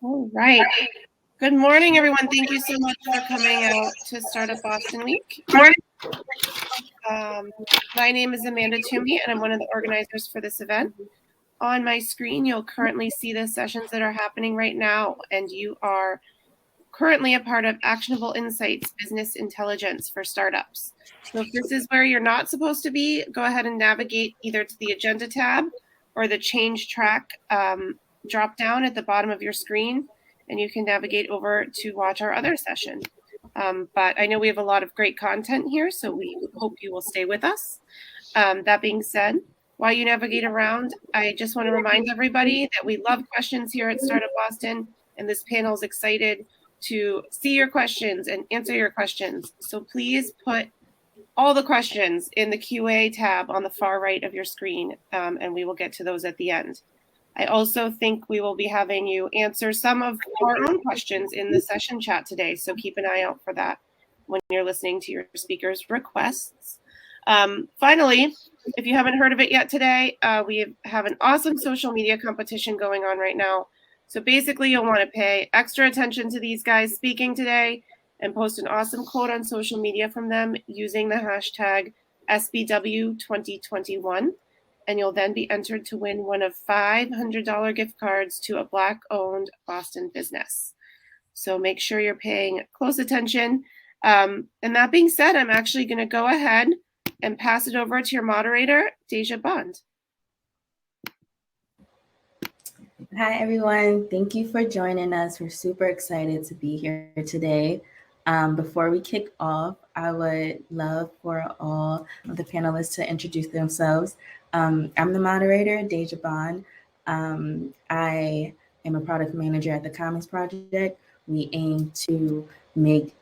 All right. Good morning, everyone. Thank you so much for coming out to Startup Boston Week. My name is Amanda Toomey, and I'm one of the organizers for this event. On my screen, you'll currently see the sessions that are happening right now, and you are currently a part of Actionable Insights Business Intelligence for Startups. So if this is where you're not supposed to be, go ahead and navigate either to the Agenda tab or the Change Track drop down at the bottom of your screen, and you can navigate over to watch our other session. But I know we have a lot of great content here, so we hope you will stay with us. That being said, while you navigate around, I just want to remind everybody that we love questions here at Startup Boston, and this panel is excited to see your questions and answer your questions. So please put all the questions in the QA tab on the far right of your screen, and we will get to those at the end. I also think we will be having you answer some of our own questions in the session chat today, so keep an eye out for that when you're listening to your speakers' requests. Finally, if you haven't heard of it yet today, we have an awesome social media competition going on right now. So basically, you'll want to pay extra attention to these guys speaking today and post an awesome quote on social media from them using the hashtag SBW2021. And you'll then be entered to win one of $500 gift cards to a Black-owned Boston business. So make sure you're paying close attention. And that being said, I'm actually going to go ahead and pass it over to your moderator, Deja Bond. Hi, everyone. Thank you for joining us. We're super excited to be here today. Before we kick off, I would love for all of the panelists to introduce themselves. I'm the moderator, Deja Bond. I am a product manager at the Commons Project. We aim to make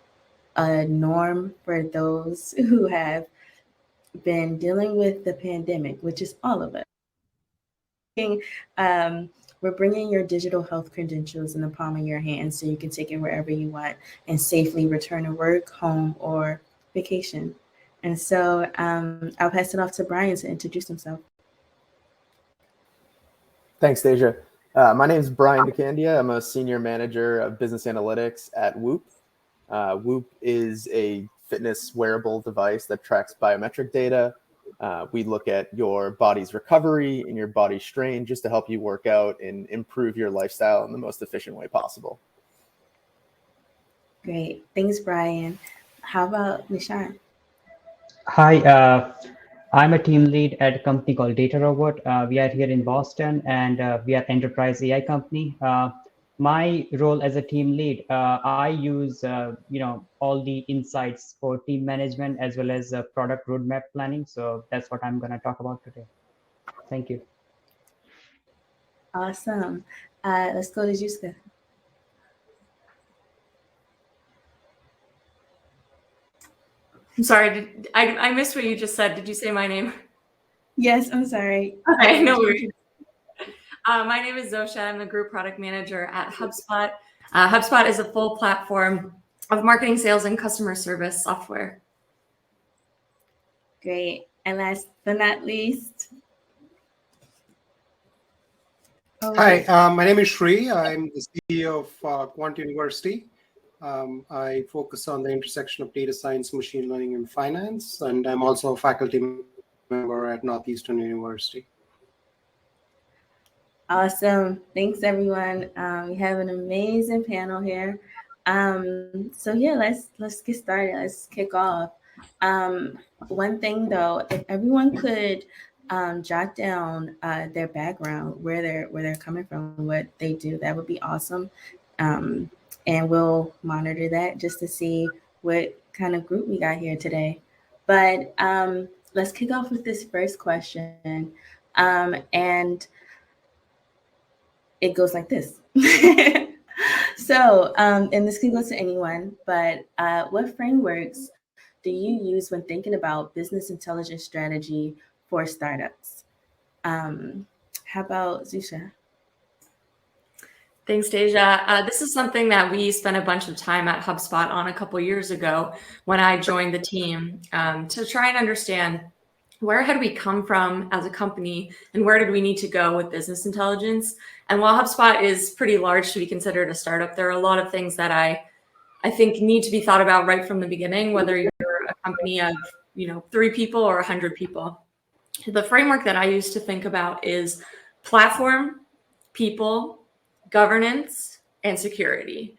a norm for those who have been dealing with the pandemic, which is all of us. We're bringing your digital health credentials in the palm of your hand so you can take it wherever you want and safely return to work, home, or vacation. And so I'll pass it off to Brian to introduce himself. Thanks, Deja. My name is Brian DeCandia. I'm a senior manager of business analytics at Whoop. Whoop is a fitness wearable device that tracks biometric data. We look at your body's recovery and your body strain just to help you work out and improve your lifestyle in the most efficient way possible. Great. Thanks, Brian. How about Nishan? Hi, I'm a team lead at a company called Data Robot. We are here in Boston, and we are enterprise AI company. My role as a team lead, I use all the insights for team management as well as product roadmap planning. So that's what I'm going to talk about today. Thank you. Awesome. Let's go to Juska. I'm sorry, I missed what you just said. Did you say my name? Yes, I'm sorry. Okay, no worries. My name is Zosha. I'm the group product manager at HubSpot. HubSpot is a full platform of marketing, sales, and customer service software. Great. And last but not least. Hi, my name is Shri. I'm the CEO of Quant University. I focus on the intersection of data science, machine learning, and finance, and I'm also a faculty member at Northeastern University. Awesome. Thanks, everyone. We have an amazing panel here. So yeah, let's get started. Let's kick off. One thing though, if everyone could jot down their background, where they're coming from, what they do, that would be awesome. And we'll monitor that just to see what kind of group we got here today. But let's kick off with this first question. And it goes like this. So, and this can go to anyone, but what frameworks do you use when thinking about business intelligence strategy for startups? How about Zusha? Thanks, Deja. This is something that we spent a bunch of time at HubSpot on a couple years ago when I joined the team to try and understand where had we come from as a company and where did we need to go with business intelligence? And while HubSpot is pretty large to be considered a startup, there are a lot of things that I think need to be thought about right from the beginning, whether you're a company of 3 people or 100 people. The framework that I use to think about is platform, people, governance, and security.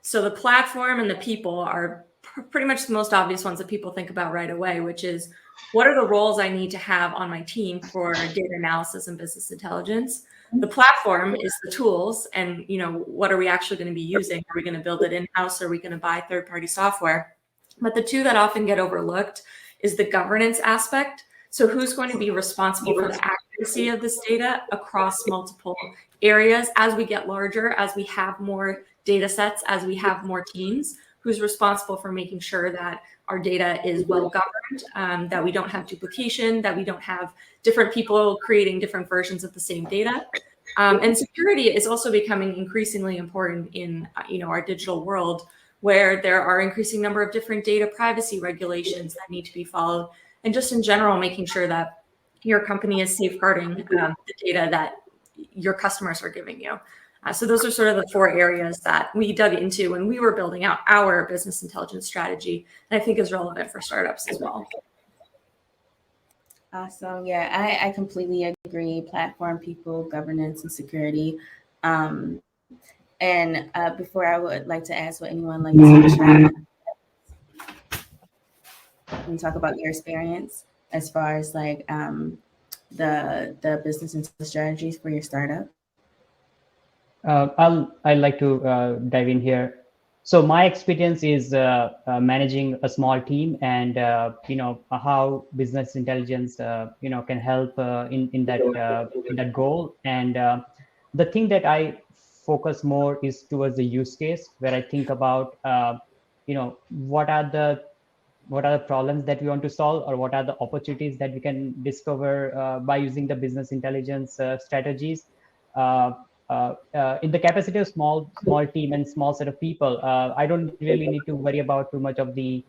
So the platform and the people are pretty much the most obvious ones that people think about right away, which is what are the roles I need to have on my team for data analysis and business intelligence? The platform is the tools and, what are we actually going to be using? Are we going to build it in-house? Or are we going to buy third-party software? But the two that often get overlooked is the governance aspect. So who's going to be responsible for the accuracy of this data across multiple areas as we get larger, as we have more data sets, as we have more teams? Who's responsible for making sure that our data is well governed, that we don't have duplication, that we don't have different people creating different versions of the same data. And security is also becoming increasingly important in our digital world, where there are increasing number of different data privacy regulations that need to be followed, and just in general, making sure that your company is safeguarding the data that your customers are giving you. So those are sort of the 4 areas that we dug into when we were building out our business intelligence strategy, and I think is relevant for startups as well. Awesome. Yeah, I completely agree. Platform, people, governance, and security. And before I would like to ask what anyone likes to share and talk about your experience as far as like the business and strategies for your startup. I'd like to dive in here. So my experience is managing a small team, and how business intelligence can help in that goal. And the thing that I focus more is towards the use case, where I think about what are the problems that we want to solve, or what are the opportunities that we can discover by using the business intelligence strategies. In the capacity of small team and small set of people, I don't really need to worry about too much of the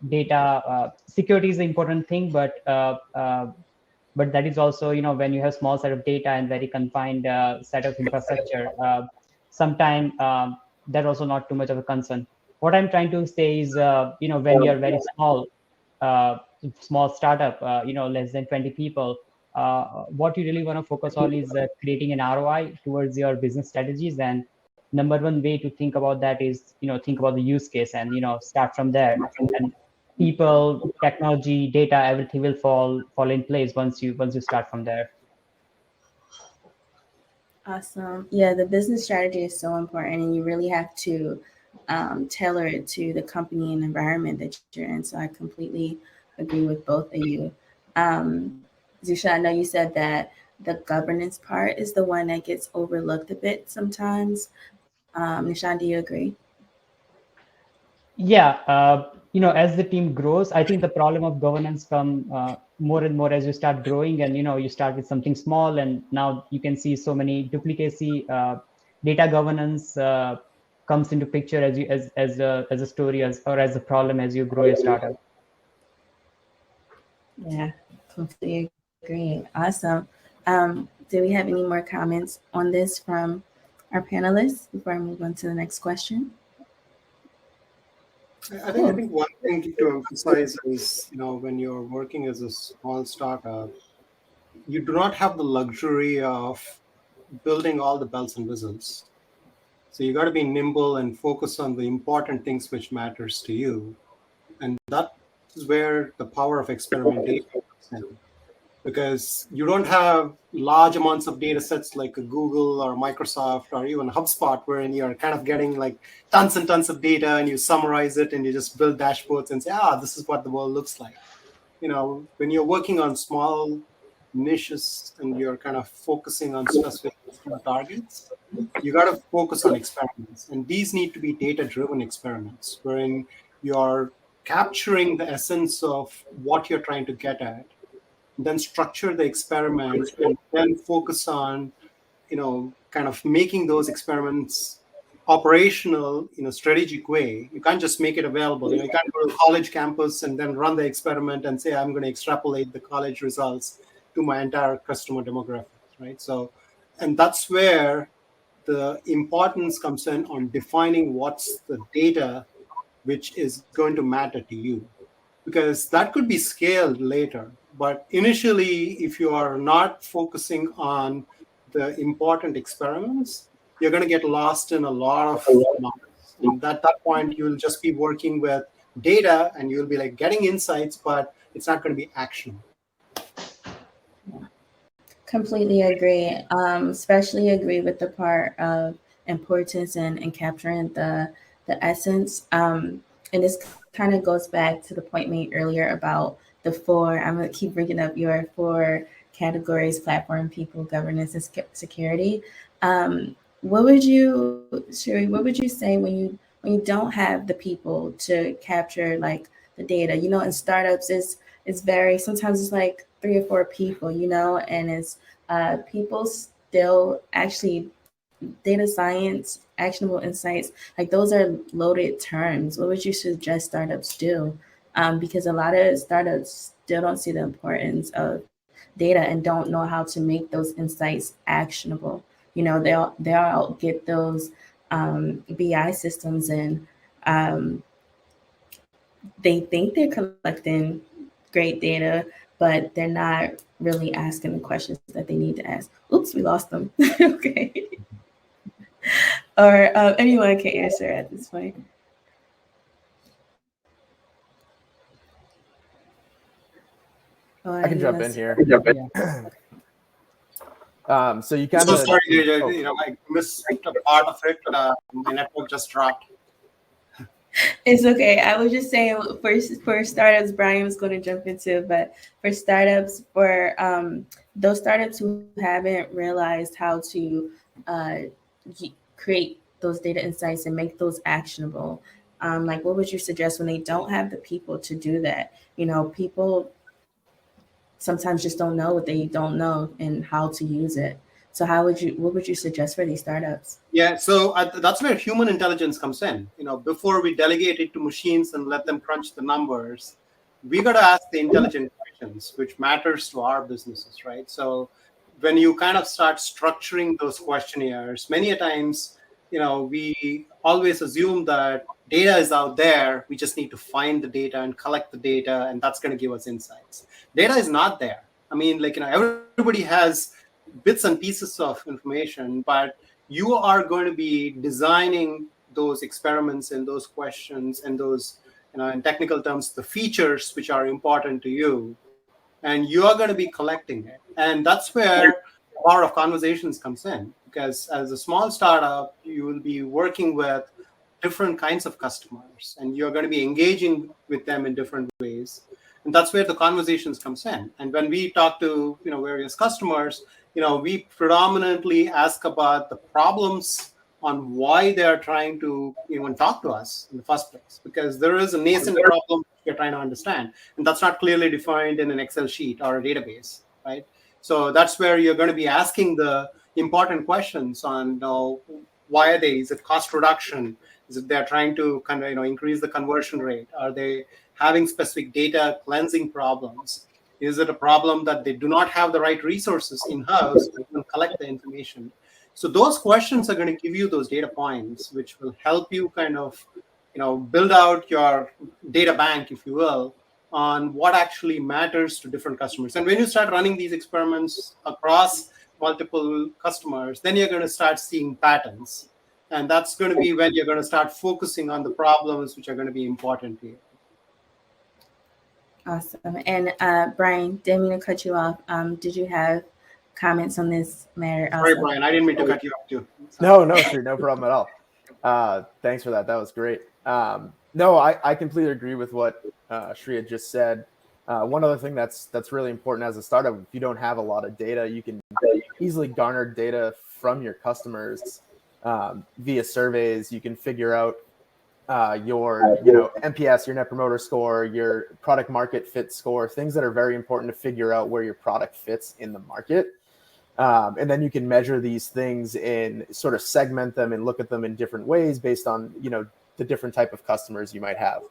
data. Security is the important thing, but that is also, when you have small set of data and very confined set of infrastructure, sometimes that's also not too much of a concern. What I'm trying to say is, when you're very small startup, less than 20 people, what you really want to focus on is creating an ROI towards your business strategies. And number one way to think about that is, think about the use case and, start from there. And people, technology, data, everything will fall in place once you start from there. Awesome. Yeah, the business strategy is so important, and you really have to tailor it to the company and environment that you're in. So I completely agree with both of you. Zusha, I know you said that the governance part is the one that gets overlooked a bit sometimes. Nishan, do you agree? Yeah, as the team grows, I think the problem of governance come more and more as you start growing, and you start with something small, and now you can see so many duplicacy. Data governance comes into picture as a story or as a problem as you grow your startup. Yeah, completely agree. Awesome. Do we have any more comments on this from our panelists before I move on to the next question? I think one thing to emphasize is, when you're working as a small startup, you do not have the luxury of building all the bells and whistles. So you got to be nimble and focus on the important things which matters to you. And that is where the power of experimentation comes in. Because you don't have large amounts of data sets like a Google or Microsoft or even HubSpot, wherein you're kind of getting like tons and tons of data and you summarize it and you just build dashboards and say, this is what the world looks like. When you're working on small niches and you're kind of focusing on specific targets, you got to focus on experiments. And these need to be data-driven experiments, wherein you're capturing the essence of what you're trying to get at, then structure the experiment, and then focus on, kind of making those experiments operational, strategic way. You can't just make it available. You can't go to a college campus and then run the experiment and say, I'm going to extrapolate the college results to my entire customer demographics, right? So, and that's where the importance comes in on defining what's the data which is going to matter to you, because that could be scaled later. But initially, if you are not focusing on the important experiments, you're going to get lost in a lot of noise. And at that point, you'll just be working with data and you'll be like getting insights, but it's not going to be actionable. Completely agree. Especially agree with the part of importance and capturing the essence. And this kind of goes back to the point made earlier about the four. I'm gonna keep bringing up your four categories: platform, people, governance, and security. What would you, Sherry? What would you say when you don't have the people to capture like the data? In startups, it's very sometimes it's like 3 or 4 people, and it's people still actually data science, actionable insights, like those are loaded terms. What would you suggest startups do? Because a lot of startups still don't see the importance of data and don't know how to make those insights actionable. They'll get those BI systems and um, they think they're collecting great data, but they're not really asking the questions that they need to ask. Oops, we lost them. Okay. Or anyone can answer at this point. I can jump in here. Yeah. So you kind So of. sorry, I missed a part of it. My network just dropped. It's okay. I was just saying for startups, Brian was going to jump into, but for startups, for those startups who haven't realized how to create those data insights and make those actionable, like what would you suggest when they don't have the people to do that? People sometimes just don't know what they don't know and how to use it. So what would you suggest for these startups? Yeah, so that's where human intelligence comes in. Before we delegate it to machines and let them crunch the numbers, we got to ask the intelligent questions, which matters to our businesses, right? So when you kind of start structuring those questionnaires, many a times, we always assume that data is out there. We just need to find the data and collect the data, and that's going to give us insights. Data is not there. I mean, everybody has bits and pieces of information, but you are going to be designing those experiments and those questions and those, in technical terms, the features which are important to you, and you are going to be collecting it. And that's where the power of conversations comes in, because as a small startup, you will be working with different kinds of customers and you're going to be engaging with them in different ways. And that's where the conversations comes in. And when we talk to various customers, we predominantly ask about the problems on why they are trying to even talk to us in the first place, because there is a nascent problem you're trying to understand, and that's not clearly defined in an Excel sheet or a database, right? So that's where you're going to be asking the important questions on why are they? Is it cost reduction? Is it they're trying to kind of increase the conversion rate? Are they having specific data cleansing problems? Is it a problem that they do not have the right resources in-house to collect the information? So those questions are going to give you those data points, which will help you kind of, build out your data bank, if you will, on what actually matters to different customers. And when you start running these experiments across multiple customers, then you're going to start seeing patterns. And that's going to be when you're going to start focusing on the problems which are going to be important to you. Awesome. And Brian, didn't mean to cut you off. Did you have comments on this matter? Sorry, Brian, I didn't mean to cut you off too. No, sure, no problem at all. Thanks for that. That was great. No, I completely agree with what Shreya just said. One other thing that's really important as a startup, if you don't have a lot of data, you can easily garner data from your customers via surveys. You can figure out your NPS, your Net Promoter Score, your product market fit score, things that are very important to figure out where your product fits in the market. And then you can measure these things and sort of segment them and look at them in different ways based on, the different type of customers you might have.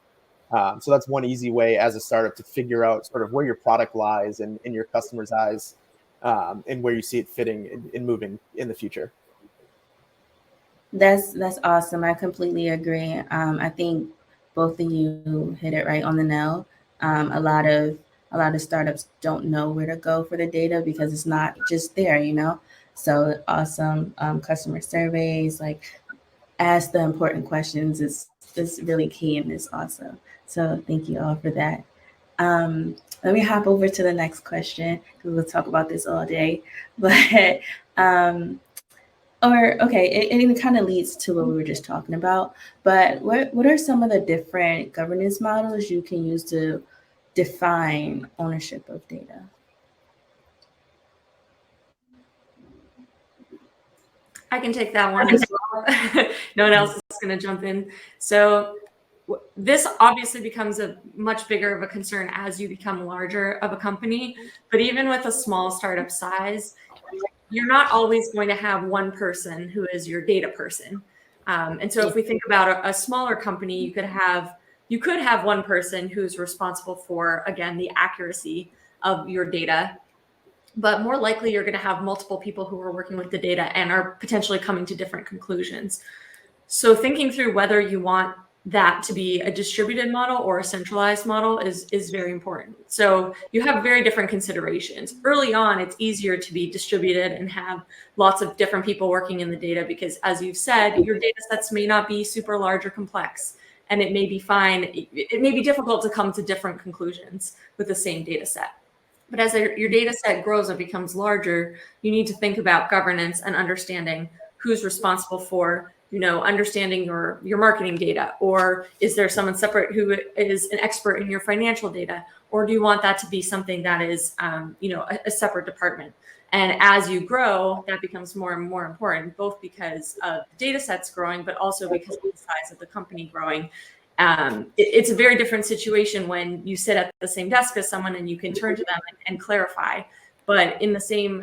So that's one easy way as a startup to figure out sort of where your product lies in your customers' eyes, and where you see it fitting and moving in the future. That's awesome. I completely agree. I think both of you hit it right on the nail. A lot of startups don't know where to go for the data because it's not just there, So awesome customer surveys, like ask the important questions is really key and is awesome. So thank you all for that. Let me hop over to the next question because we'll talk about this all day. But it kind of leads to what we were just talking about. But what are some of the different governance models you can use to define ownership of data? I can take that one as well. No one else is going to jump in. So this obviously becomes a much bigger of a concern as you become larger of a company. But even with a small startup size, you're not always going to have one person who is your data person. And so if we think about a smaller company, you could have one person who's responsible for, again, the accuracy of your data. But more likely, you're going to have multiple people who are working with the data and are potentially coming to different conclusions. So thinking through whether you want that to be a distributed model or a centralized model is very important. So you have very different considerations. Early on, it's easier to be distributed and have lots of different people working in the data because, as you've said, your data sets may not be super large or complex, and it may be fine. It may be difficult to come to different conclusions with the same data set. But as your data set grows and becomes larger, you need to think about governance and understanding who's responsible for, understanding your marketing data, or is there someone separate who is an expert in your financial data, or do you want that to be something that is, a separate department? And as you grow, that becomes more and more important, both because of the data sets growing, but also because of the size of the company growing. It's a very different situation when you sit at the same desk as someone and you can turn to them and clarify. But in the same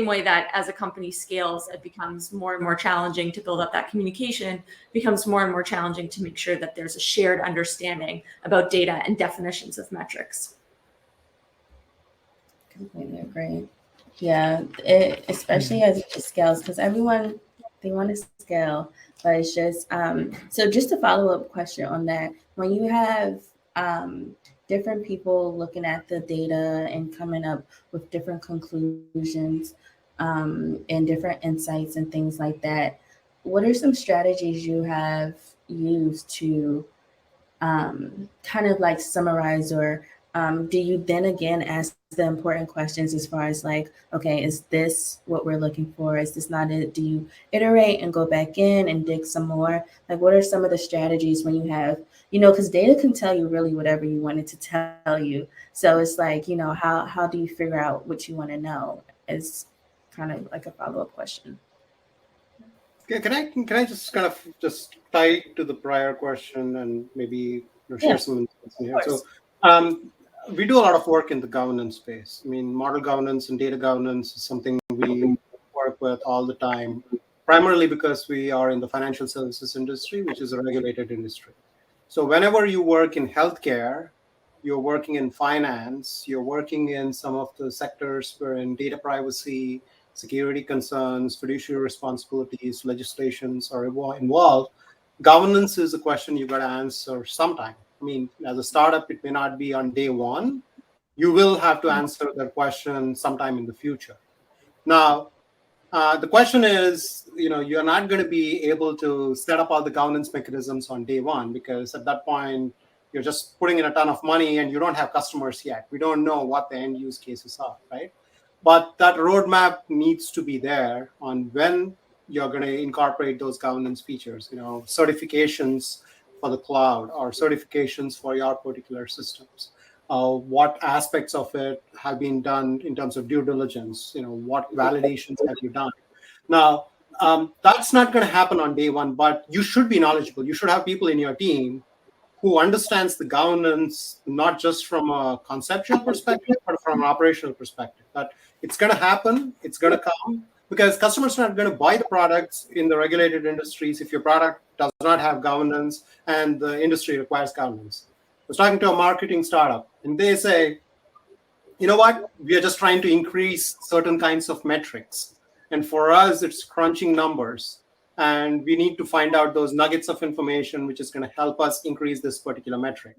way that as a company scales, it becomes more and more challenging to build up that communication, becomes more and more challenging to make sure that there's a shared understanding about data and definitions of metrics. Completely agree. Yeah, especially as it scales, because everyone, they want to scale, but it's just so just a follow-up question on that. When you have different people looking at the data and coming up with different conclusions and different insights and things like that, what are some strategies you have used to kind of like summarize, or do you then again ask the important questions as far as like, okay, is this what we're looking for? Is this not it? Do you iterate and go back in and dig some more? Like, what are some of the strategies when you have, because data can tell you really whatever you want it to tell you. So it's like, how do you figure out what you want to know? Is kind of like a follow-up question. Can I just kind of just tie to the prior question and maybe share some insights in here? So we do a lot of work in the governance space. I mean, model governance and data governance is something we work with all the time, primarily because we are in the financial services industry, which is a regulated industry. So whenever you work in healthcare, you're working in finance, you're working in some of the sectors where in data privacy, security concerns, fiduciary responsibilities, legislations are involved. Governance is a question you got to answer sometime. I mean, as a startup, it may not be on day one. You will have to answer that question sometime in the future. Now, the question is, you're not going to be able to set up all the governance mechanisms on day one, because at that point, you're just putting in a ton of money and you don't have customers yet. We don't know what the end use cases are, right? But that roadmap needs to be there on when you're going to incorporate those governance features, certifications for the cloud or certifications for your particular systems. What aspects of it have been done in terms of due diligence? What validations have you done? Now, that's not going to happen on day one, but you should be knowledgeable. You should have people in your team who understands the governance, not just from a conceptual perspective, but from an operational perspective. That It's going to happen. It's going to come because customers are not going to buy the products in the regulated industries if your product does not have governance and the industry requires governance. I was talking to a marketing startup, and they say, you know what? We are just trying to increase certain kinds of metrics. And for us, it's crunching numbers. And we need to find out those nuggets of information, which is going to help us increase this particular metric.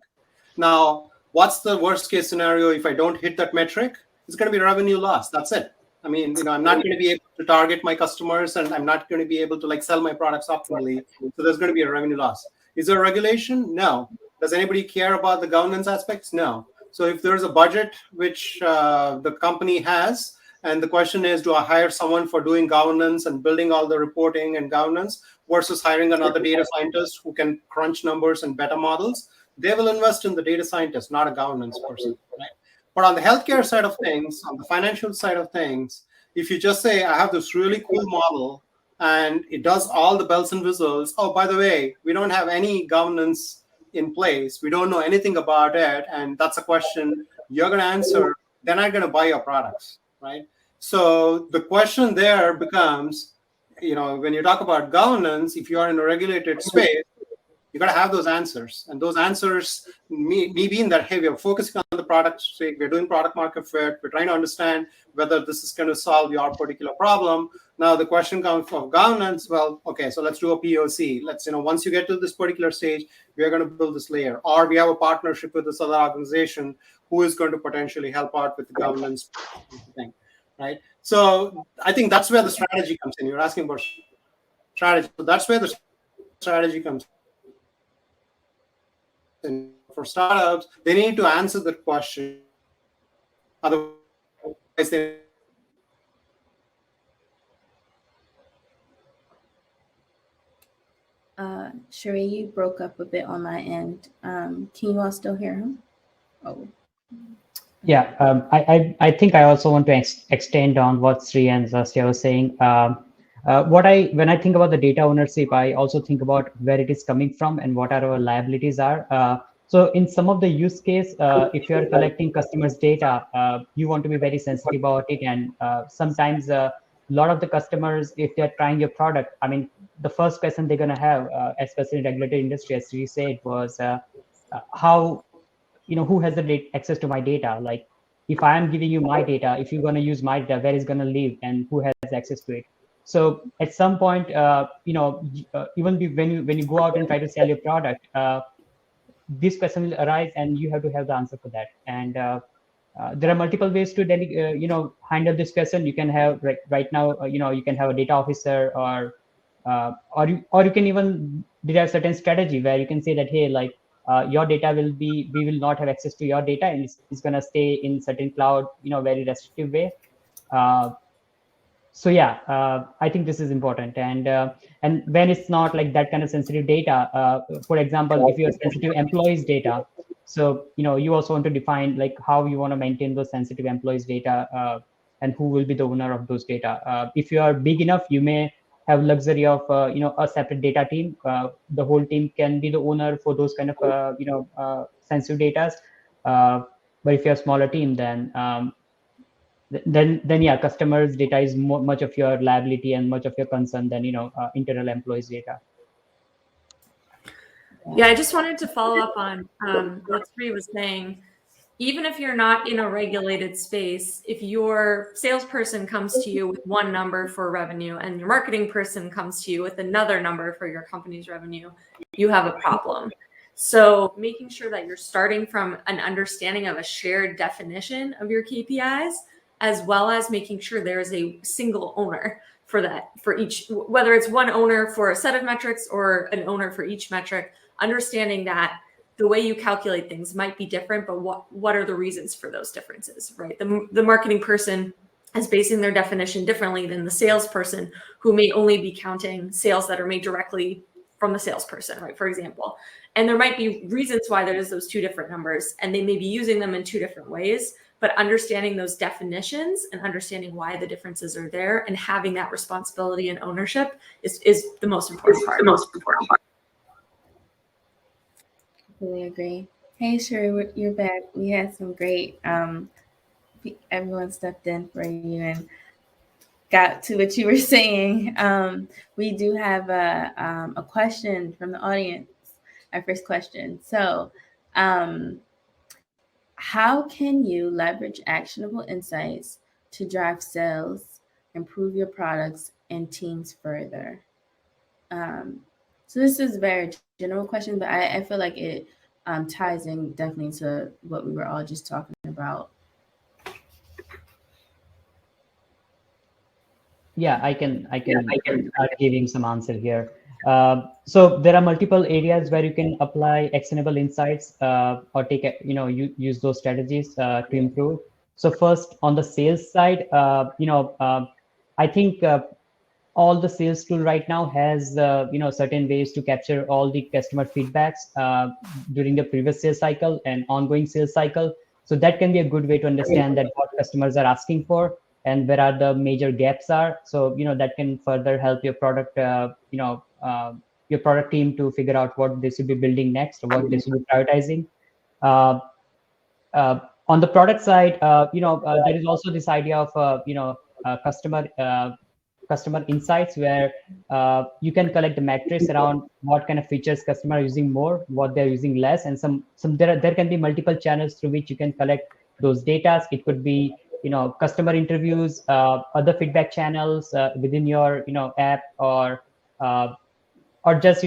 Now, what's the worst case scenario if I don't hit that metric? It's going to be revenue loss. That's it. I mean, I'm not going to be able to target my customers, and I'm not going to be able to sell my products optimally. So there's going to be a revenue loss. Is there a regulation? No. Does anybody care about the governance aspects? No. So if there's a budget which the company has, and the question is, do I hire someone for doing governance and building all the reporting and governance versus hiring another data scientist who can crunch numbers and better models? They will invest in the data scientist, not a governance person, right? But on the healthcare side of things, on the financial side of things, if you just say, I have this really cool model and it does all the bells and whistles, oh, by the way, we don't have any governance in place, we don't know anything about it, and that's a question you're going to answer, they're not going to buy your products, right? So the question there becomes, when you talk about governance, if you are in a regulated space, you got to have those answers. And those answers, me being that, hey, we're focusing on the product, we're doing product market fit, we're trying to understand whether this is going to solve your particular problem. Now the question comes from governance. Well, okay, so let's do a POC. Let's, once you get to this particular stage, we are going to build this layer, or we have a partnership with this other organization who is going to potentially help out with the governance thing, right? So I think that's where the strategy comes in. You're asking about strategy. So that's where the strategy comes in. And for startups, they need to answer that question. Otherwise, they Sheree, you broke up a bit on my end. Can you all still hear him? Oh. Yeah, I think I also want to extend on what Sri and Zasya was saying. When I think about the data ownership, I also think about where it is coming from and what our liabilities are. So in some of the use case, if you're collecting customers' data, you want to be very sensitive about it. And sometimes a lot of the customers, if they're trying your product, I mean, the first question they're going to have, especially in regulated industry, as we said, was how, who has the access to my data? Like, if I am giving you my data, if you're going to use my data, where is going to live and who has access to it? So at some point, even when you go out and try to sell your product, this question will arise, and you have to have the answer for that. And there are multiple ways to handle this question. You can have right now, you can have a data officer, or you can even derive certain strategy where you can say that, hey, like your data we will not have access to your data, and it's going to stay in certain cloud, very restrictive way. So yeah, I think this is important. And when it's not like that kind of sensitive data, for example, if you're sensitive employees data, so you also want to define like how you want to maintain those sensitive employees data, and who will be the owner of those data. If you are big enough, you may have luxury of a separate data team. The whole team can be the owner for those kind of sensitive data. But if you're a smaller team, then yeah, customers' data is much of your liability and much of your concern than internal employees' data. Yeah, I just wanted to follow up on what Sri was saying. Even if you're not in a regulated space, if your salesperson comes to you with one number for revenue and your marketing person comes to you with another number for your company's revenue, you have a problem. So making sure that you're starting from an understanding of a shared definition of your KPIs, as well as making sure there is a single owner for that, for each, whether it's one owner for a set of metrics or an owner for each metric, understanding that the way you calculate things might be different, but what are the reasons for those differences, right? The marketing person is basing their definition differently than the salesperson, who may only be counting sales that are made directly from the salesperson, right? For example. And there might be reasons why there's those two different numbers, and they may be using them in two different ways, but understanding those definitions and understanding why the differences are there and having that responsibility and ownership is the most important part. Completely agree. Hey, Sheree, you're back. We had some great everyone stepped in for you and got to what you were saying. We do have a question from the audience, our first question. So, how can you leverage actionable insights to drive sales, improve your products and teams further? So this is a very general question, but I feel like it ties in definitely to what we were all just talking about. Yeah, I can start giving some answer here. So there are multiple areas where you can apply actionable insights or use those strategies to improve. So first on the sales side, I think all the sales tool right now has certain ways to capture all the customer feedbacks during the previous sales cycle and ongoing sales cycle. So that can be a good way to understand that what customers are asking for and where are the major gaps are. So that can further help your product your product team to figure out what they should be building next or what they should be prioritizing. uh, on the product side, there is also this idea of customer insights, where you can collect the metrics around what kind of features customer are using more, what they're using less, and there can be multiple channels through which you can collect those data. It could be customer interviews, other feedback channels within your app, or just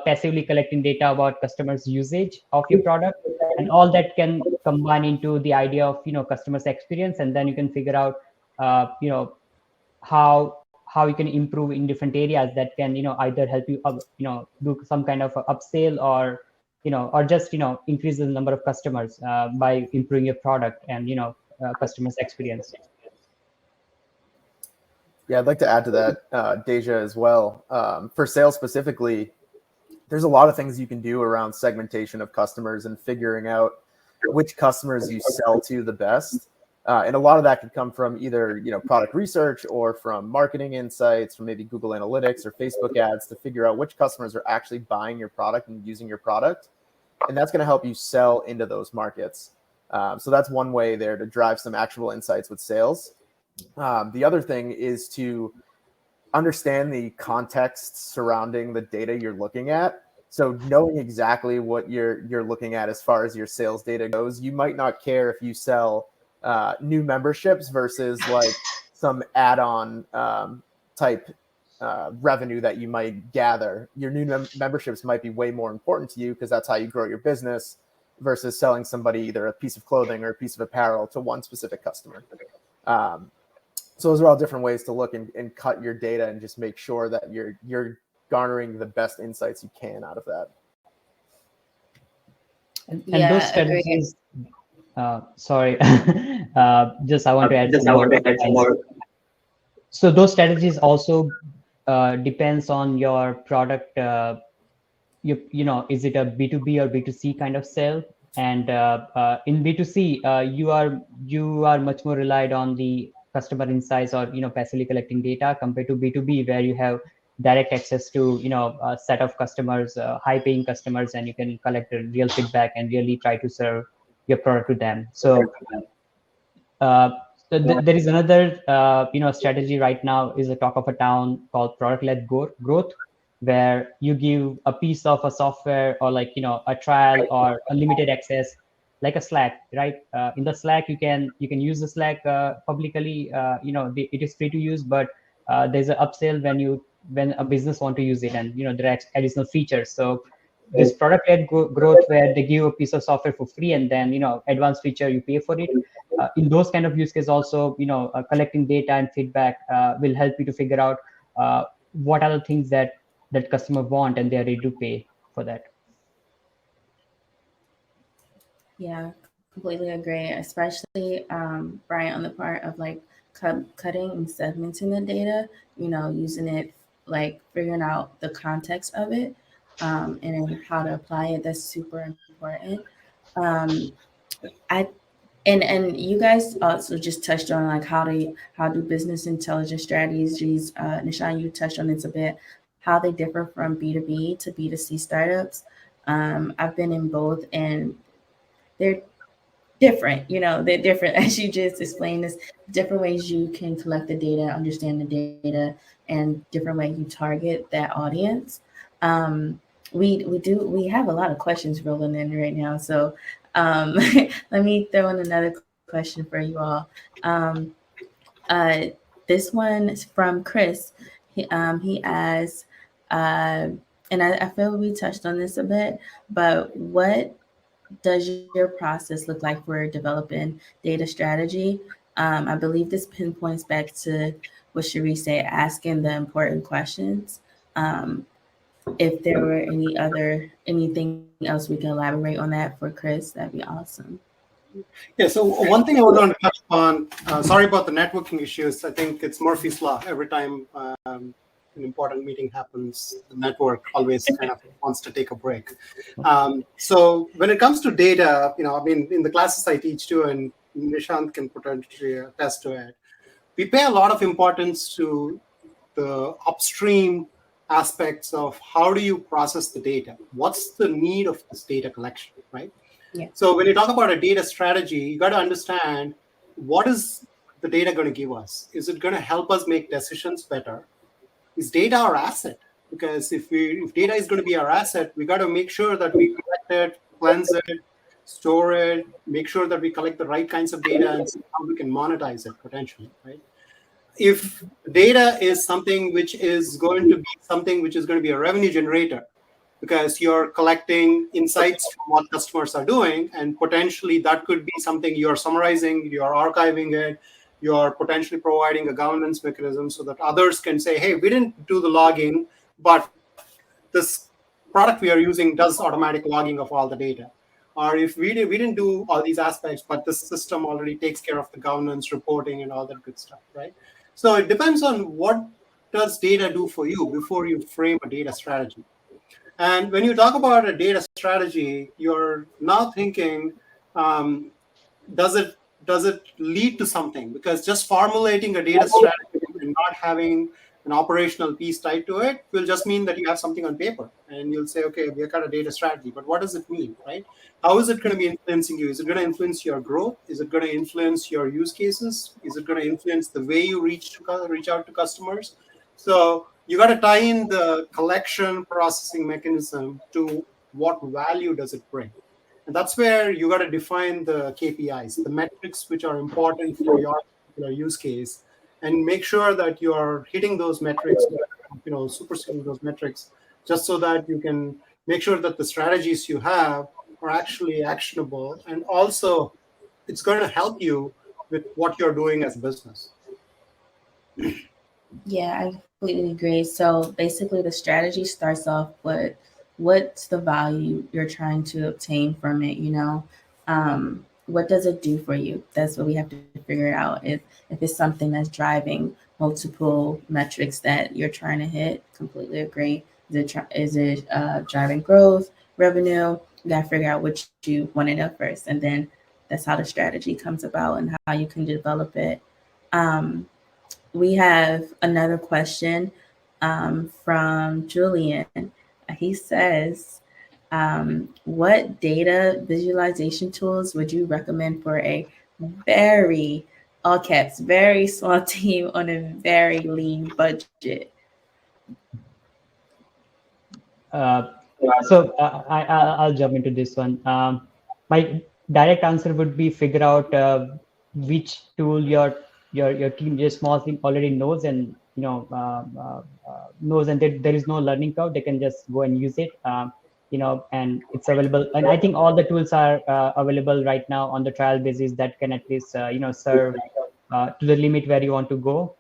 passively collecting data about customers' usage of your product, and all that can combine into the idea of customers' experience, and then you can figure out how you can improve in different areas that can either help you do some kind of a upsell, or just increase the number of customers by improving your product and customers' experience. Yeah, I'd like to add to that, Deja, as well. For sales specifically, there's a lot of things you can do around segmentation of customers and figuring out which customers you sell to the best. And a lot of that could come from either product research or from marketing insights, from maybe Google Analytics or Facebook ads, to figure out which customers are actually buying your product and using your product. And that's going to help you sell into those markets. So that's one way there to drive some actionable insights with sales. The other thing is to understand the context surrounding the data you're looking at. So knowing exactly what you're looking at as far as your sales data goes, you might not care if you sell new memberships versus like some add-on type revenue that you might gather. Your new memberships might be way more important to you because that's how you grow your business, versus selling somebody either a piece of clothing or a piece of apparel to one specific customer. So those are all different ways to look and cut your data and just make sure that you're garnering the best insights you can out of that. And those strategies, sorry, just I want to add some more. So those strategies also depends on your product. Is it a B2B or B2C kind of sale? And in B2C, you are much more relied on the customer insights or passively collecting data, compared to B2B, where you have direct access to a set of customers, high paying customers, and you can collect the real feedback and really try to serve your product to them. So there is another strategy right now is a talk of a town called product-led growth, where you give a piece of a software or a trial or a limited access, like a Slack, right? In the Slack, you can use the Slack publicly. It is free to use, but there's an upsell when a business want to use it, and there are additional features. So this product-led growth, where they give a piece of software for free, and then advanced feature you pay for it. In those kind of use case, also collecting data and feedback will help you to figure out what are the things that customer want, and they are ready to pay for that. Yeah, completely agree. Especially Brian, on the part of like cutting and segmenting the data. Using it, like figuring out the context of it, and then how to apply it. That's super important. I and you guys also just touched on like how do business intelligence strategies. Nishan, you touched on this a bit. How they differ from B2B to B2C startups. I've been in both, and they're different. They're different, as you just explained. There's different ways you can collect the data, understand the data, and different ways you target that audience. Um, we have a lot of questions rolling in right now, so let me throw in another question for you all. Um, uh, this one is from Chris. He asks, uh, and I feel we touched on this a bit, but what does your process look like for developing data strategy? I believe this pinpoints back to what Cherie said, asking the important questions. Um, if there were anything else we can elaborate on that for Chris, that'd be awesome. Yeah, so one thing I want to touch on, sorry about the networking issues. I think it's Murphy's Law. Every time an important meeting happens, the network always kind of wants to take a break. So when it comes to data, I mean, in the classes I teach too, and Nishant can potentially attest to it, we pay a lot of importance to the upstream aspects of how do you process the data? What's the need of this data collection, right? Yeah. So when you talk about a data strategy, you got to understand, what is the data going to give us? Is it going to help us make decisions better? Is data our asset? Because if data is going to be our asset, we got to make sure that we collect it, cleanse it, store it, make sure that we collect the right kinds of data and see how we can monetize it potentially, right? If data is something which is going to be a revenue generator, because you're collecting insights from what customers are doing, and potentially that could be something you're summarizing, you're archiving it, you're potentially providing a governance mechanism so that others can say, hey, we didn't do the logging, but this product we are using does automatic logging of all the data. Or if we didn't do all these aspects, but this system already takes care of the governance, reporting, and all that good stuff, right? So it depends on what does data do for you before you frame a data strategy. And when you talk about a data strategy, you're now thinking, um, does it lead to something? Because just formulating a data strategy and not having an operational piece tied to it will just mean that you have something on paper and you'll say, okay, we have got a data strategy, but what does it mean, right? How is it going to be influencing you? Is it going to influence your growth? Is it going to influence your use cases? Is it going to influence the way you reach out to customers? So you got to tie in the collection processing mechanism to what value does it bring. And that's where you got to define the KPIs, the metrics which are important for your particular use case, and make sure that you are hitting those metrics, superseding those metrics, just so that you can make sure that the strategies you have are actually actionable. And also, it's going to help you with what you're doing as a business. Yeah, I completely agree. So basically, the strategy starts off with what's the value you're trying to obtain from it. What does it do for you? That's what we have to figure out. If it's something that's driving multiple metrics that you're trying to hit, completely agree. Is it driving growth, revenue? You gotta figure out what you want to know first, and then that's how the strategy comes about and how you can develop it. Um, we have another question from Julian. He says, what data visualization tools would you recommend for a very, all caps, very small team on a very lean budget? I'll jump into this one. My direct answer would be figure out which tool your team, your small team already knows, and knows, and there is no learning curve. They can just go and use it. And it's available. And I think all the tools are available right now on the trial basis that can at least serve to the limit where you want to go.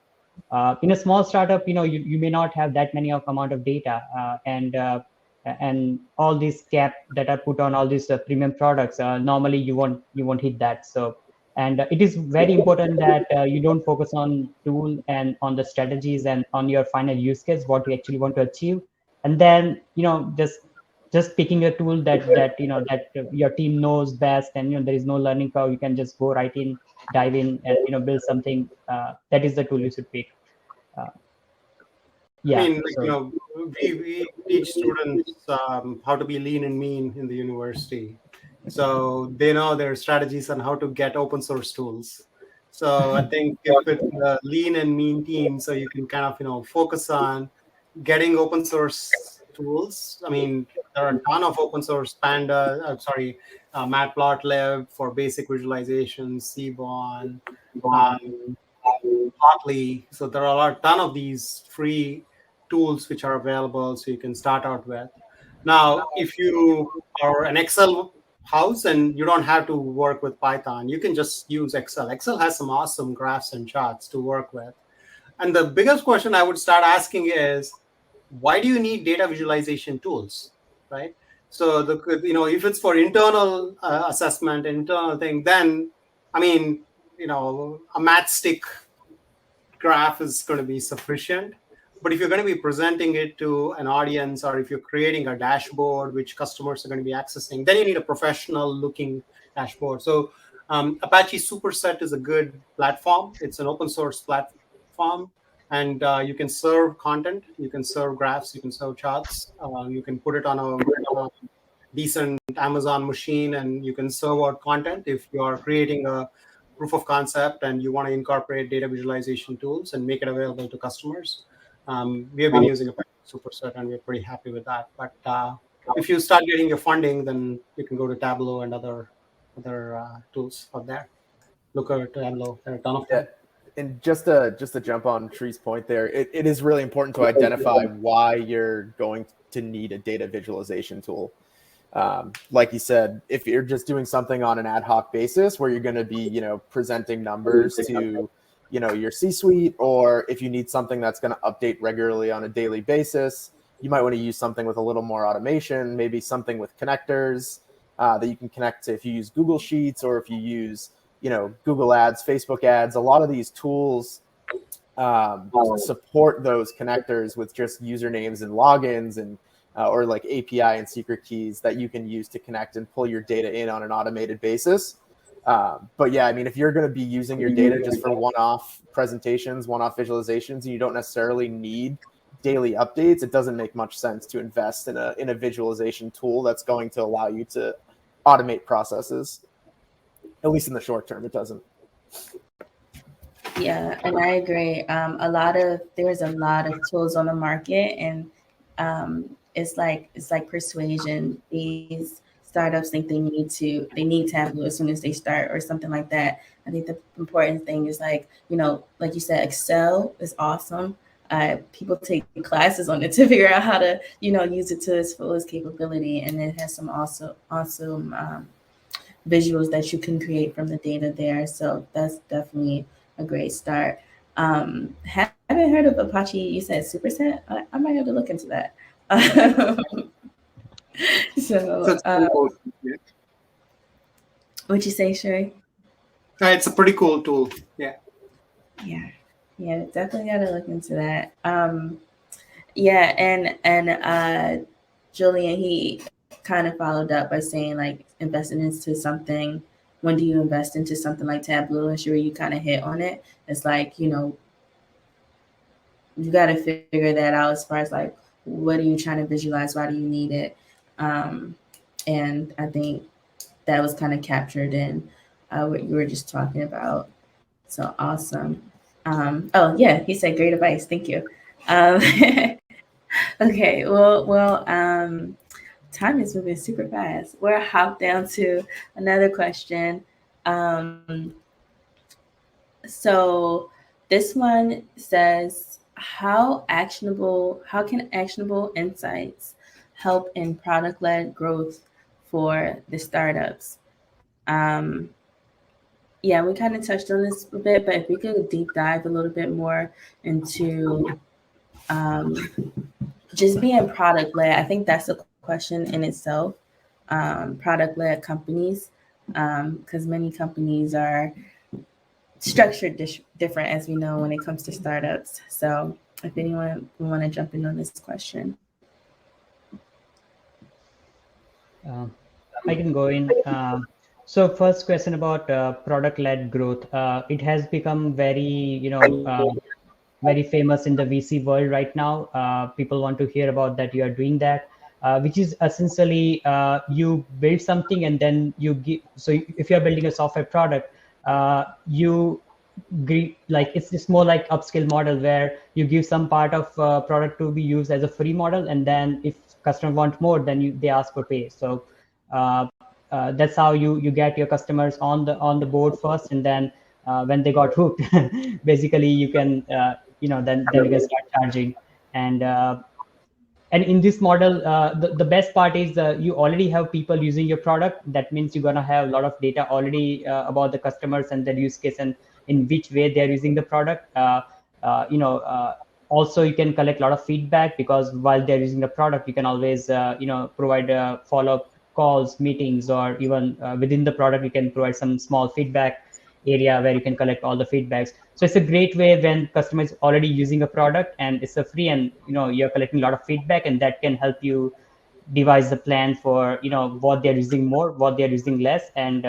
In a small startup, you may not have that many of amount of data, and all these cap that are put on all these premium products. Normally, you won't hit that. So, and it is very important that you don't focus on tool and on the strategies and on your final use case, what you actually want to achieve, and then just picking a tool that your team knows best, and there is no learning curve. You can just go right in, dive in, and build something. That is the tool you should pick. I mean, we teach students how to be lean and mean in the university. So they know their strategies on how to get open source tools. So I think if it's a lean and mean team, so you can kind of focus on getting open source tools. I mean, there are a ton of open source Matplotlib for basic visualization, Seaborn, Plotly. So there are a ton of these free tools which are available, so you can start out with. Now, if you are an Excel house and you don't have to work with Python, you can just use Excel. Excel has some awesome graphs and charts to work with. And the biggest question I would start asking is, why do you need data visualization tools, right? So if it's for internal assessment, internal thing, then I mean, a matchstick graph is going to be sufficient. But if you're going to be presenting it to an audience, or if you're creating a dashboard which customers are going to be accessing, then you need a professional looking dashboard. So Apache Superset is a good platform. It's an open source platform, and you can serve content, you can serve graphs, you can serve charts, you can put it on a decent Amazon machine, and you can serve out content. If you are creating a proof of concept and you want to incorporate data visualization tools and make it available to customers, we have been using a Superset and we're pretty happy with that. But if you start getting your funding, then you can go to Tableau and other tools out there. Look at Tableau. There are a ton of them. And just to jump on Shree's point there, it is really important to identify why you're going to need a data visualization tool. Like you said, if you're just doing something on an ad hoc basis where you're going to be, presenting numbers to, your C-suite, or if you need something that's going to update regularly on a daily basis, you might want to use something with a little more automation, maybe something with connectors that you can connect to if you use Google Sheets, or if you use, Google Ads, Facebook Ads. A lot of these tools support those connectors with just usernames and logins, and or like API and secret keys that you can use to connect and pull your data in on an automated basis. But yeah, I mean, if you're going to be using your data just for one-off presentations, one-off visualizations, and you don't necessarily need daily updates, it doesn't make much sense to invest in a visualization tool that's going to allow you to automate processes. At least in the short term, it doesn't. Yeah, and I agree. There's a lot of tools on the market, and it's like persuasion. These startups think they need Tableau as soon as they start, or something like that. I think the important thing is like you said, Excel is awesome. People take classes on it to figure out how to use it to its fullest capability, and it has some awesome visuals that you can create from the data there. So that's definitely a great start. Haven't heard of Apache. You said Superset. I might have to look into that. What'd you say, Sherry? It's a pretty cool tool. Yeah. Yeah, definitely got to look into that. And Julian, he kind of followed up by saying, like, investing into something. When do you invest into something like Tableau? And Sherry, you kind of hit on it. It's like, you got to figure that out as far as like, what are you trying to visualize? Why do you need it? And I think that was kind of captured in what you were just talking about. So awesome. Oh yeah, he said great advice. Thank you. Okay, well, time is moving super fast. We'll hop down to another question. So this one says, how can actionable insights help in product-led growth for the startups? Yeah, we kind of touched on this a bit, but if we could deep dive a little bit more into just being product-led, I think that's a question in itself. Product-led companies, because many companies are structured different, as we know, when it comes to startups. So if anyone want to jump in on this question. I can go in. So first question about product-led growth. It has become very, very famous in the VC world right now. People want to hear about that you are doing that. which is essentially you build something and then you give. So if you're building a software product, like it's more like upscale model where you give some part of product to be used as a free model, and then if customer want more, then they ask for pay. So that's how you get your customers on the board first, and then when they got hooked, basically you can then you can start charging. And in this model, the best part is you already have people using your product. That means you're going to have a lot of data already about the customers and their use case and in which way they're using the product. Also, you can collect a lot of feedback, because while they're using the product, you can always provide follow-up calls, meetings, or even within the product, you can provide some small feedback area where you can collect all the feedbacks. So it's a great way when customer is already using a product and it's a free, and you're collecting a lot of feedback, and that can help you devise the plan for what they're using more, what they're using less, and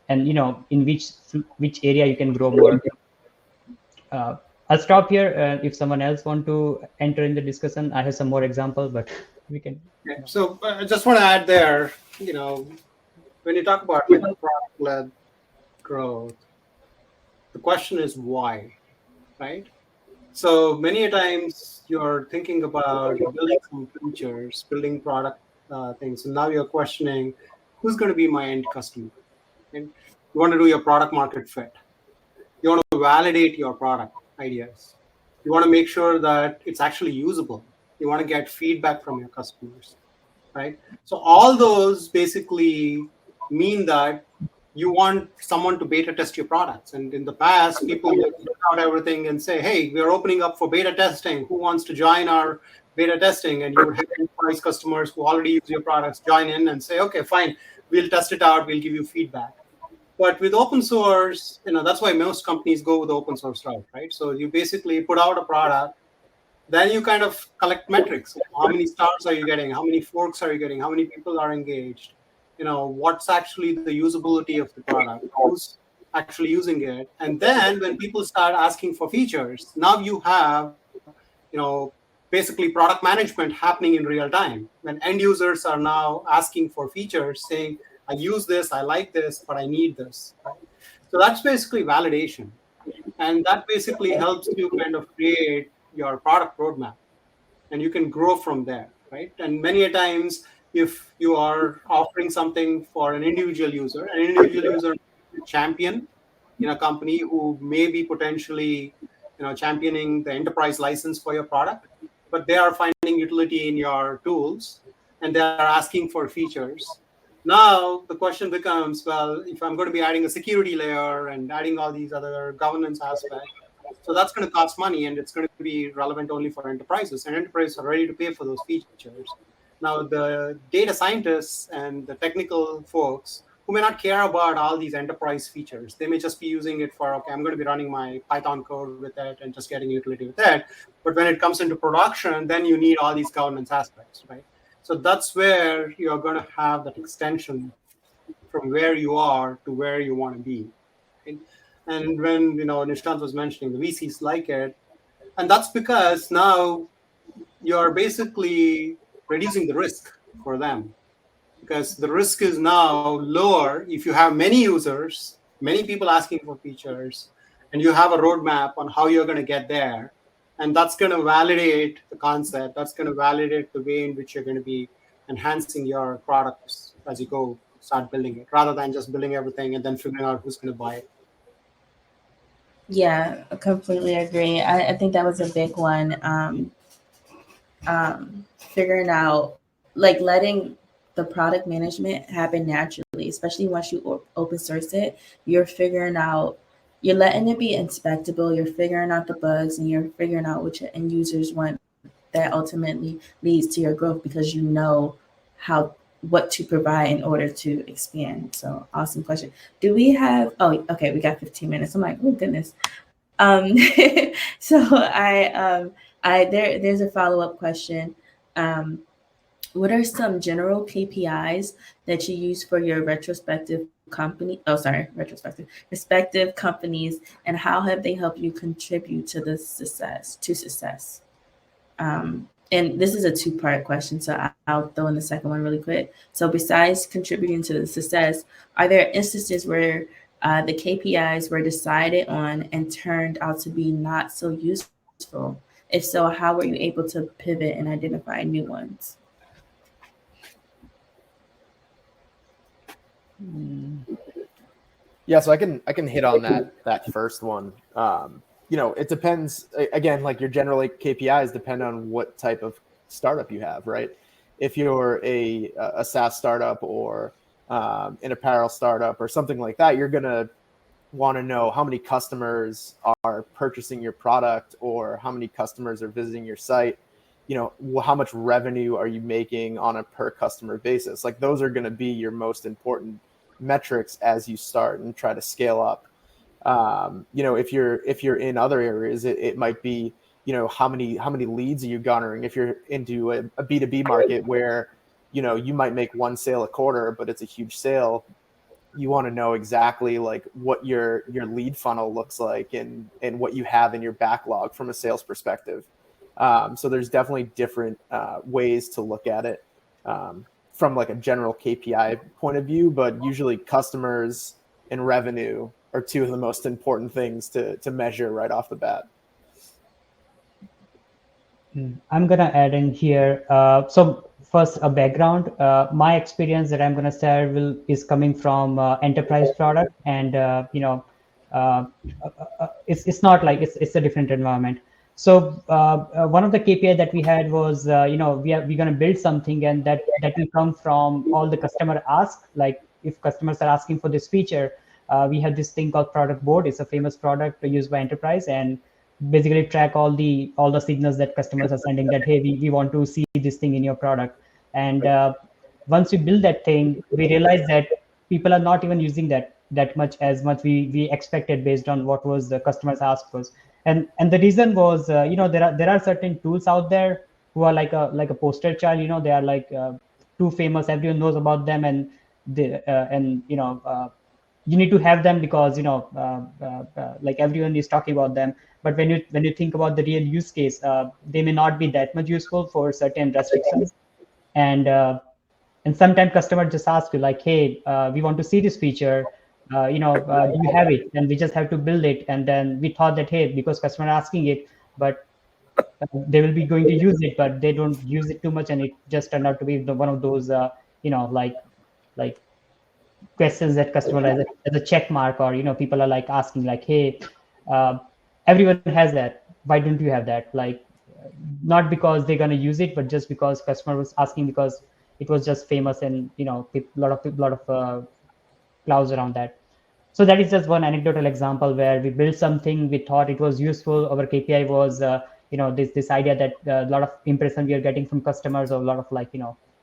in which area you can grow more. I'll stop here. If someone else want to enter in the discussion, I have some more example, but we can. Okay. So I just want to add there, when you talk about like product-led growth, the question is why, right? So many a times you're thinking about building some features, building product things, and now you're questioning who's going to be my end customer. And you want to do your product market fit. You want to validate your product ideas. You want to make sure that it's actually usable. You want to get feedback from your customers, right? So all those basically mean that you want someone to beta test your products. And in the past, people would put out everything and say, hey, we're opening up for beta testing. Who wants to join our beta testing? And you would have enterprise customers who already use your products join in and say, okay, fine, we'll test it out. We'll give you feedback. But with open source, that's why most companies go with the open source route, right? So you basically put out a product, then you kind of collect metrics. How many stars are you getting? How many forks are you getting? How many people are engaged? What's actually the usability of the product? Who's actually using it? And then when people start asking for features, now you have, basically product management happening in real time. When end users are now asking for features, saying, I use this, I like this, but I need this. Right? So that's basically validation. And that basically helps you kind of create your product roadmap, and you can grow from there, right? And many a times, if you are offering something for an individual user champion in a company who may be potentially, championing the enterprise license for your product, but they are finding utility in your tools and they are asking for features. Now the question becomes, well, if I'm going to be adding a security layer and adding all these other governance aspects, so that's going to cost money, and it's going to be relevant only for enterprises, and enterprises are ready to pay for those features. Now, the data scientists and the technical folks who may not care about all these enterprise features, they may just be using it for, okay, I'm going to be running my Python code with it and just getting utility with it. But when it comes into production, then you need all these governance aspects, right? So that's where you're going to have that extension from where you are to where you want to be. Right? And when, Nishant was mentioning the VCs like it, and that's because now you're basically reducing the risk for them, because the risk is now lower if you have many users, many people asking for features, and you have a roadmap on how you're going to get there. And that's going to validate the concept. That's going to validate the way in which you're going to be enhancing your products as you go start building it, rather than just building everything and then figuring out who's going to buy it. Yeah, I completely agree. I think that was a big one. Figuring out, like, letting the product management happen naturally, especially once you open source it. You're figuring out, you're letting it be inspectable. You're figuring out the bugs, and you're figuring out what your end users want. That ultimately leads to your growth, because you know what to provide in order to expand. So awesome question. Do we have? Oh, okay, we got 15 minutes. I'm like, oh goodness. So there's a follow-up question. What are some general KPIs that you use for your respective companies, and how have they helped you contribute to success? and this is a two-part question, so I'll throw in the second one really quick. So besides contributing to the success, are there instances where the KPIs were decided on and turned out to be not so useful? If so, how were you able to pivot and identify new ones? Yeah, so I can hit on that first one. It depends. Again, like your general KPIs depend on what type of startup you have, right? If you're a SaaS startup or an apparel startup or something like that, you're gonna want to know how many customers are purchasing your product or how many customers are visiting your site. How much revenue are you making on a per customer basis? Like those are going to be your most important metrics as you start and try to scale up. If you're in other areas, it might be, how many leads are you garnering? If you're into a B2B market where, you might make one sale a quarter, but it's a huge sale, you want to know exactly like what your lead funnel looks like and what you have in your backlog from a sales perspective. So there's definitely different ways to look at it from like a general KPI point of view, but usually customers and revenue are two of the most important things to measure right off the bat. I'm gonna add in here. So first, a background. My experience that I'm gonna share is coming from enterprise product, and uh, it's not like it's a different environment. So one of the KPI that we had was we're gonna build something, and that will come from all the customer ask. Like if customers are asking for this feature, we have this thing called product board. It's a famous product used by enterprise, and basically track all the signals that customers are sending that, hey, we want to see this thing in your product. And once we build that thing, we realize that people are not even using that much as much we expected based on what was the customers asked was. And the reason was, there are certain tools out there who are like a poster child. They are like too famous, everyone knows about them, and they you need to have them because like everyone is talking about them. But when you think about the real use case, they may not be that much useful for certain restrictions. And sometimes customers just ask you like, hey, we want to see this feature, do you have it? And we just have to build it. And then we thought that, hey, because customer are asking it, but they will be going to use it, but they don't use it too much, and it just turned out to be one of those like questions that customer as a check mark, or people are like asking like, hey, uh, everyone has that, why don't you have that? Like not because they're going to use it, but just because customer was asking, because it was just famous, and a lot of clouds around that. So that is just one anecdotal example where we built something, we thought it was useful. Our KPI was this idea that a lot of impression we are getting from customers, or a lot of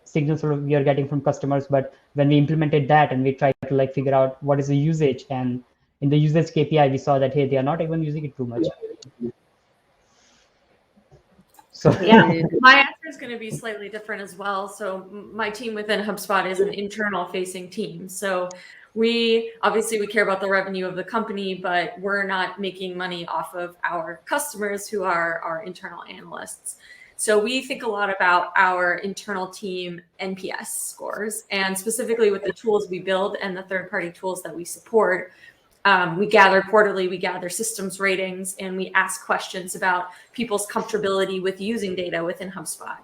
signals we are getting from customers. But when we implemented that and we tried to like figure out what is the usage, and in the usage KPI we saw that, hey, they are not even using it too much. So yeah, my answer is going to be slightly different as well. So my team within HubSpot is an internal facing team. So we care about the revenue of the company, but we're not making money off of our customers who are our internal analysts. So we think a lot about our internal team NPS scores, and specifically with the tools we build and the third-party tools that we support. We gather quarterly, we gather systems ratings, and we ask questions about people's comfortability with using data within HubSpot.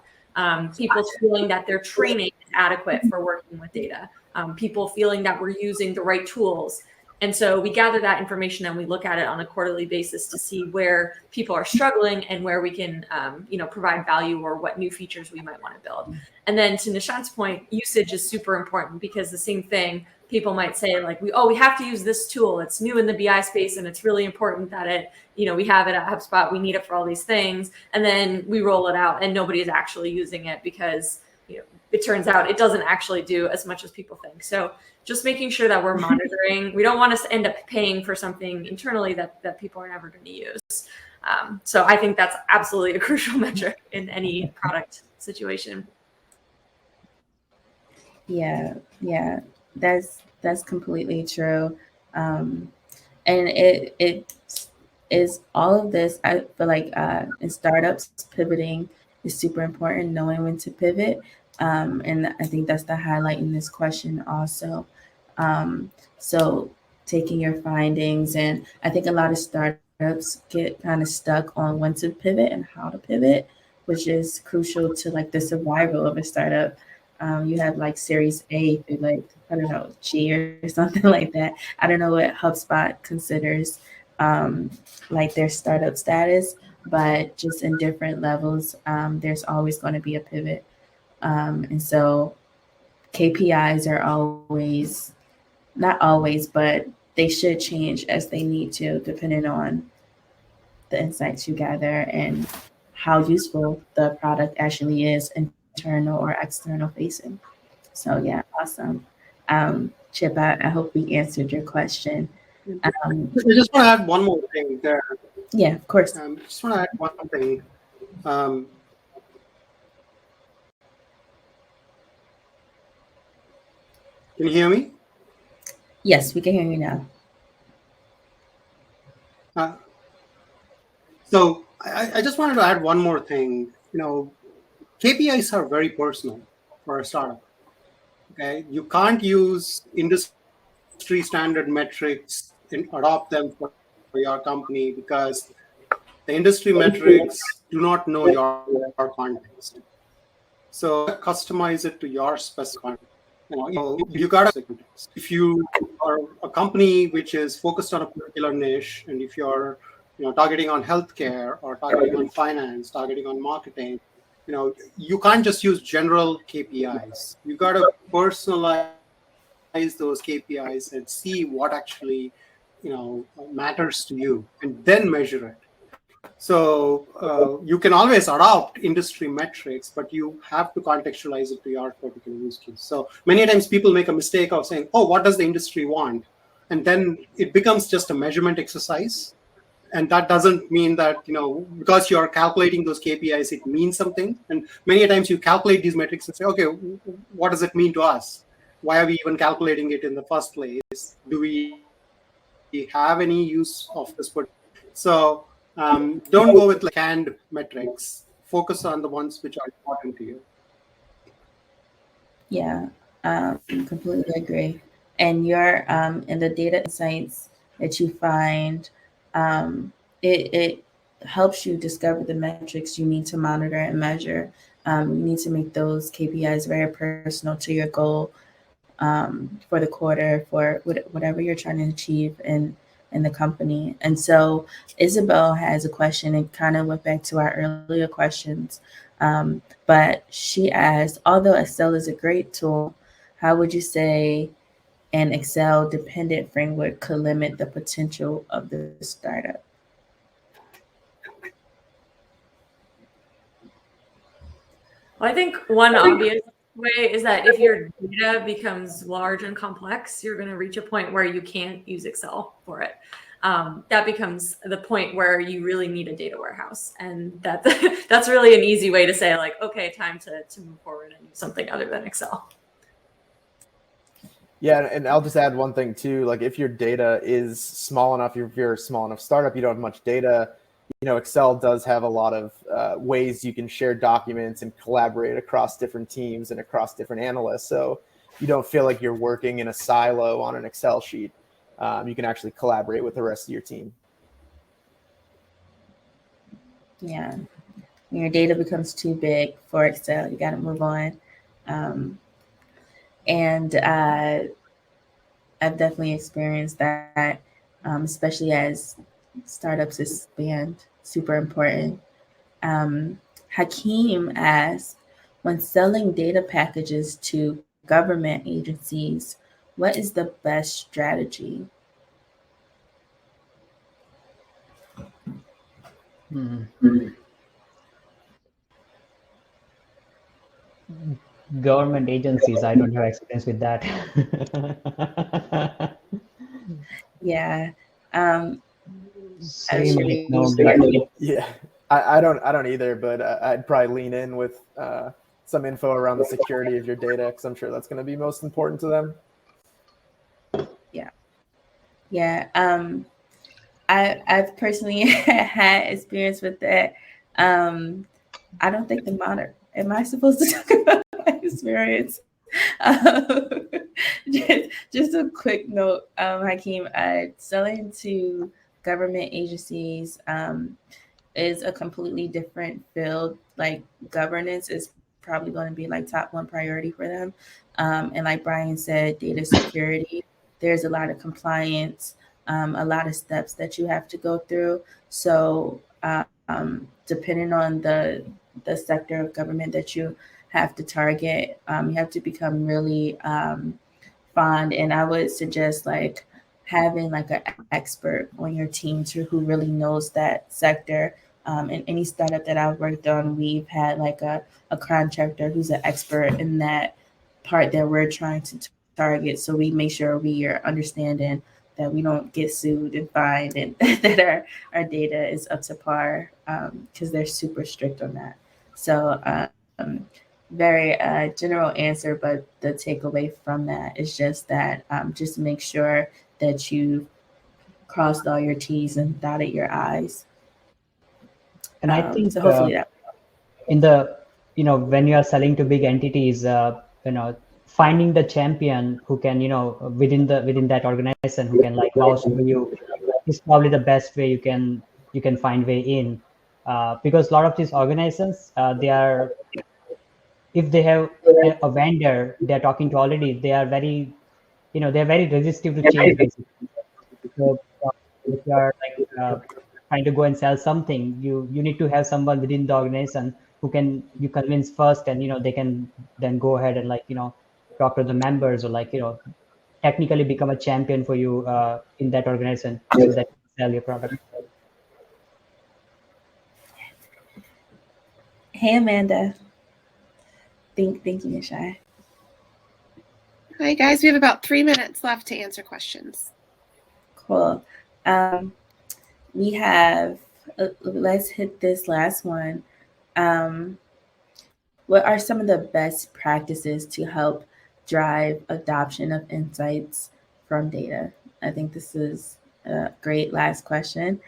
People's feeling that their training is adequate for working with data. People feeling that we're using the right tools. And so we gather that information and we look at it on a quarterly basis to see where people are struggling and where we can, provide value, or what new features we might want to build. And then to Nishant's point, usage is super important, because the same thing, people might say like, we have to use this tool. It's new in the BI space, and it's really important that we have it at HubSpot. We need it for all these things. And then we roll it out and nobody is actually using it because it turns out it doesn't actually do as much as people think. So just making sure that we're monitoring. We don't want to end up paying for something internally that people are never going to use. So I think that's absolutely a crucial metric in any product situation. Yeah, that's completely true. And it is all of this. I feel like in startups, pivoting is super important, knowing when to pivot. And I think that's the highlight in this question also. So taking your findings, and I think a lot of startups get kind of stuck on when to pivot and how to pivot, which is crucial to like the survival of a startup. You have like Series A through like, I don't know, G or something like that. I don't know what HubSpot considers um, like their startup status, but just in different levels, there's always going to be a pivot. And so KPIs are always, not always, but they should change as they need to, depending on the insights you gather and how useful the product actually is, internal or external facing. So yeah, awesome. Chip, I hope we answered your question. I just want to add one more thing there. Yeah, of course. Just want to add one thing. Can you hear me? Yes, we can hear you now. So I just wanted to add one more thing. KPIs are very personal for a startup. Okay, you can't use industry standard metrics and adopt them for your company because the industry metrics do not know your context. So customize it to your specific context. You gotta. If you are a company which is focused on a particular niche, and if you're targeting on healthcare or targeting on finance, targeting on marketing, you can't just use general KPIs. You got to personalize those KPIs and see what actually matters to you, and then measure it. So you can always adopt industry metrics, but you have to contextualize it to your particular use case. So many times people make a mistake of saying, "Oh, what does the industry want?" And then it becomes just a measurement exercise. And that doesn't mean that, because you're calculating those KPIs, it means something. And many times you calculate these metrics and say, okay, what does it mean to us? Why are we even calculating it in the first place? Do we have any use of this? So don't go with canned metrics. Focus on the ones which are important to you. Yeah, completely agree. And your in the data insights that you find, it helps you discover the metrics you need to monitor and measure. You need to make those KPIs very personal to your goal for the quarter, for whatever you're trying to achieve in the company. And so Isabel has a question, and kind of went back to our earlier questions. But she asked, although Excel is a great tool, how would you say an Excel dependent framework could limit the potential of the startup? Well, I think one obvious way is that if your data becomes large and complex, you're going to reach a point where you can't use Excel for it. That becomes the point where you really need a data warehouse. And that's really an easy way to say, like, okay, time to move forward and use something other than Excel. Yeah, and I'll just add one thing too. Like if your data is small enough, if you're a small enough startup, you don't have much data, Excel does have a lot of ways you can share documents and collaborate across different teams and across different analysts. So you don't feel like you're working in a silo on an Excel sheet. You can actually collaborate with the rest of your team. Yeah. When your data becomes too big for Excel, you got to move on. And I've definitely experienced that, especially as startups expand, super important. Hakeem asks, when selling data packages to government agencies, what is the best strategy? Government agencies, I don't have experience with that. Yeah. Same, like, no, Yeah, I don't either, but I'd probably lean in with some info around the security of your data, because I'm sure that's going to be most important to them. Yeah. I've personally had experience with that. I don't think the monitor. Am I supposed to talk about my experience? Um, just a quick note, Hakeem. Selling to government agencies is a completely different field. Like governance is probably going to be like top one priority for them. And like Brian said, data security. There's a lot of compliance, a lot of steps that you have to go through. So depending on the sector of government that you have to target, you have to become really fond. And I would suggest like having like an expert on your team who really knows that sector. In any startup that I've worked on, we've had like a contractor who's an expert in that part that we're trying to target. So we make sure we are understanding that we don't get sued and fined, and that our data is up to par, because they're super strict on that. So very general answer, but the takeaway from that is just that just make sure that you crossed all your T's and dotted your I's. And I think So hopefully that. in the, when you are selling to big entities, finding the champion who can, within that organization, who can like vouch for you is probably the best way you can find way in, because a lot of these organizations, they are, if they have a vendor they're talking to already, they are very, they're very resistive to change basically. So if you are like trying to go and sell something, you need to have someone within the organization who can you convince first, and they can then go ahead and like talk to the members, or like technically become a champion for you in that organization, so that you can sell your product. Hey Amanda. Thank you, Nishai. Hi guys, we have about 3 minutes left to answer questions. Cool. We have, let's hit this last one. What are some of the best practices to help drive adoption of insights from data? I think this is a great last question.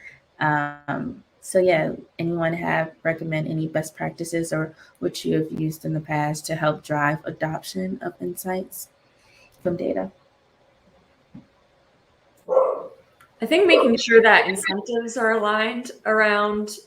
So yeah, anyone recommend any best practices or what you have used in the past to help drive adoption of insights from data? I think making sure that incentives are aligned around,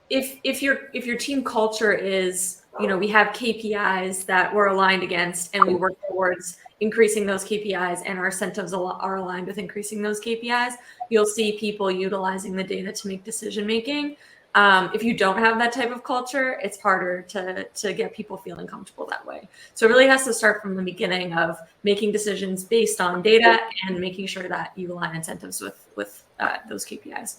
if your team culture is, we have KPIs that we're aligned against, and we work towards increasing those KPIs, and our incentives are aligned with increasing those KPIs, you'll see people utilizing the data to make decision making. If you don't have that type of culture, it's harder to get people feeling comfortable that way. So it really has to start from the beginning of making decisions based on data and making sure that you align incentives with those KPIs.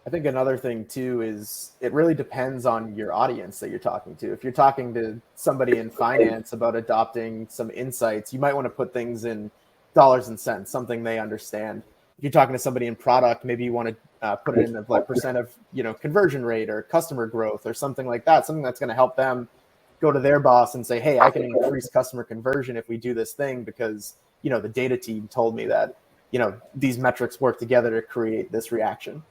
I think another thing too is it really depends on your audience that you're talking to. If you're talking to somebody in finance about adopting some insights, you might want to put things in dollars and cents, something they understand. If you're talking to somebody in product, maybe you want to put it in the like percent of conversion rate or customer growth or something like that, something that's going to help them go to their boss and say, hey, I can increase customer conversion if we do this thing because the data team told me that these metrics work together to create this reaction.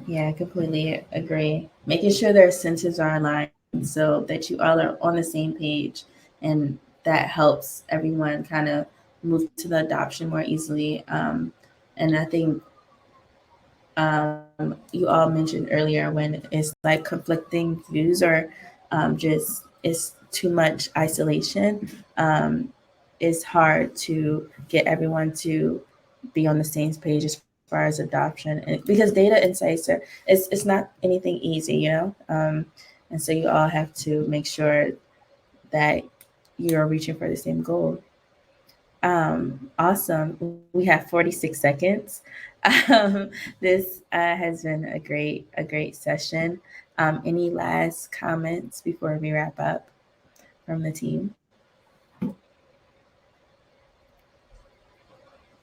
Yeah, I completely agree. Making sure their incentives are aligned so that you all are on the same page, and that helps everyone kind of move to the adoption more easily. And I think you all mentioned earlier when it's like conflicting views or just it's too much isolation, it's hard to get everyone to be on the same page as far as adoption, and because data insights it's not anything easy, and so you all have to make sure that you're reaching for the same goal. Awesome. We have 46 seconds. This has been a great session. Any last comments before we wrap up from the team?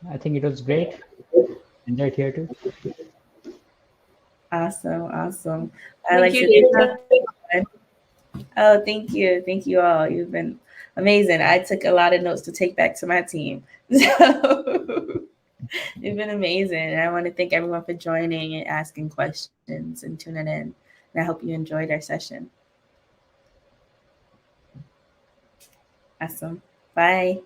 I think it was great. Enjoyed here too. Awesome. Thank you, Dana. Oh, thank you all. You've been amazing. I took a lot of notes to take back to my team. So You've been amazing. And I want to thank everyone for joining and asking questions and tuning in. And I hope you enjoyed our session. Awesome. Bye.